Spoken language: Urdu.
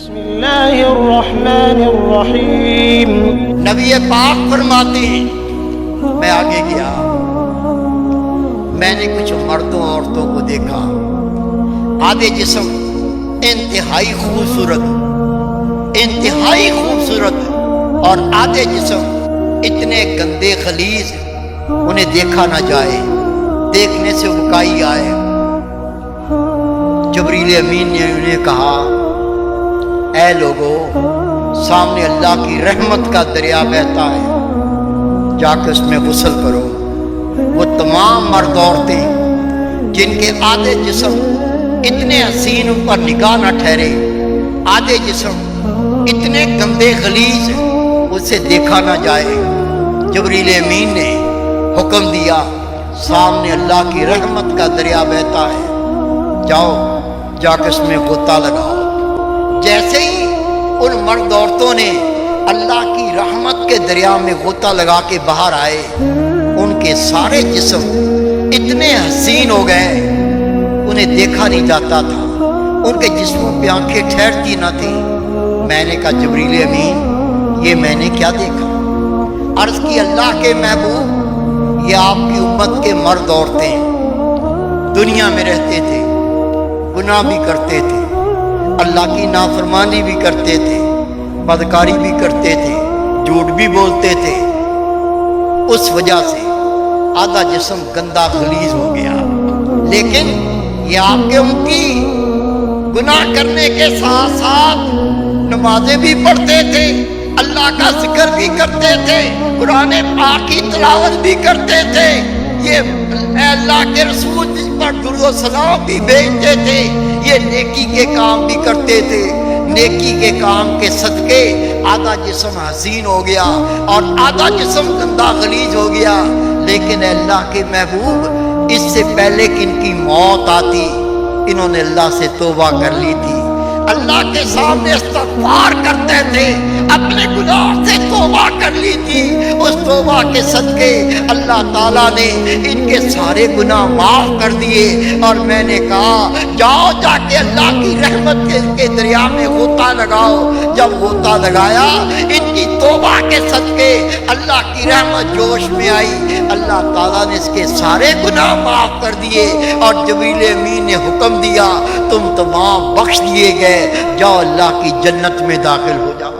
بسم اللہ الرحمن الرحیم۔ نبی پاک فرماتے ہیں میں آگے گیا، میں نے کچھ مردوں عورتوں کو دیکھا، آدھے جسم انتہائی خوبصورت اور آدھے جسم اتنے گندے خلیز انہیں دیکھا نہ جائے، دیکھنے سے اکائی آئے۔ جبریل امین نے انہیں کہا اے لوگو، سامنے اللہ کی رحمت کا دریا بہتا ہے، جا کے اس میں غسل کرو۔ وہ تمام مرد عورتیں جن کے آدھے جسم اتنے حسین پر نگاہ نہ ٹھہرے، آدھے جسم اتنے گندے غلیظ اسے دیکھا نہ جائے، جبریل امین نے حکم دیا سامنے اللہ کی رحمت کا دریا بہتا ہے، جاؤ جا کے اس میں غوطہ لگاؤ۔ جیسے ہی ان مرد عورتوں نے اللہ کی رحمت کے دریا میں غوطہ لگا کے باہر آئے، ان کے سارے جسم اتنے حسین ہو گئے انہیں دیکھا نہیں جاتا تھا، ان کے جسموں پہ آنکھیں ٹھہرتی نہ تھیں۔ میں نے کہا جبریل امین یہ میں نے کیا دیکھا؟ عرض کی اللہ کے محبوب، یہ آپ کی امت کے مرد عورتیں دنیا میں رہتے تھے، گناہ بھی کرتے تھے، اللہ کی نافرمانی بھی کرتے تھے، بدکاری بھی کرتے تھے، جھوٹ بھی بولتے تھے، اس وجہ سے آدھا جسم گندا خلیظ ہو گیا۔ لیکن یہ آپ کے ان کی گناہ کرنے کے ساتھ ساتھ نمازیں بھی پڑھتے تھے، اللہ کا ذکر بھی کرتے تھے، قرآن پاک کی تلاوت بھی کرتے تھے، یہ اے اللہ کے رسول جس پر درود و سلام بھی بھیجتے تھے، یہ نیکی کے کام بھی کرتے تھے۔ نیکی کے کام کے صدقے آدھا جسم حسین ہو گیا اور آدھا جسم گندا غلیظ ہو گیا۔ لیکن اے اللہ کے محبوب، اس سے پہلے کہ ان کی موت آتی انہوں نے اللہ سے توبہ کر لی تھی، اللہ کے سامنے استغفار کرتے تھے، اپنے گناہ سے توبہ کر لی تھی۔ اس توبہ کے صدقے اللہ تعالیٰ نے ان کے سارے گناہ معاف کر دیے۔ اور میں نے کہا جاؤ جا کے اللہ کی رحمت کے دریا میں غوطہ لگاؤ۔ جب غوطہ لگایا ان کی توبہ کے صدقے اللہ کی رحمت جوش میں آئی، اللہ تعالیٰ نے اس کے سارے گناہ معاف کر دیے اور جبریل امین نے حکم دیا تم تمام بخش دیے گئے، جاؤ اللہ کی جنت میں داخل ہو جاؤ۔